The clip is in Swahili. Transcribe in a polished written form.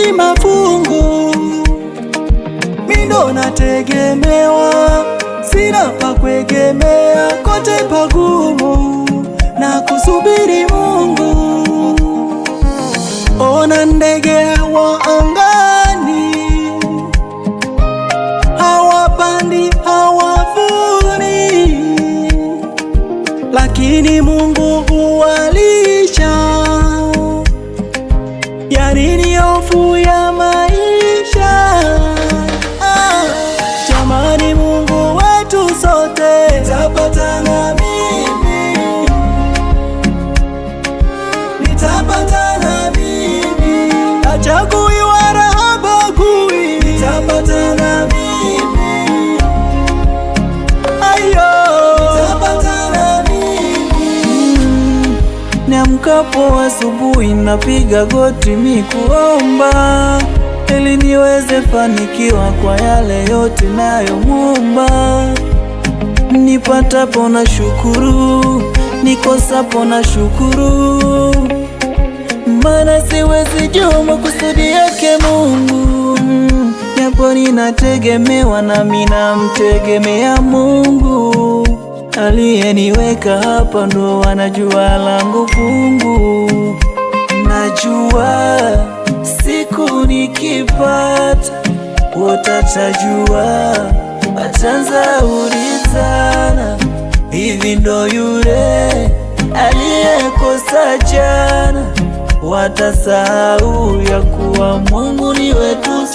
kimafungu, mindo nategemewa, sina pa kuegemea, kote pagumu na kusubiri Mungu. Ona ndege wa angani, hawapandi hawavuni, lakini Mungu huwalisha. Ya nini hofu ya maisha? Jamani, Mungu wetu sote, nitapata na mimi, nitapata na mimi, hachagui wala habagui, nitapata na mimi, ayo, nitapata na mimi. Niamkapo asubuhi napiga goti kuomba, ili niweze fanikiwa kwa yale yote nayomuomba. Nipatapo na shukuru, nikosapo na shukuru, maana siwezi jua makusudi yake Mungu. Japo ninategemewa, nami namtegemea Mungu. Aliyeniweka hapa ndo anajua langu fungu. Najua siku nikipata, watatajua, watanza ulizana, hivi ndo yule aliyekosa jana. Watasahau ya kuwa Mungu ni wetu.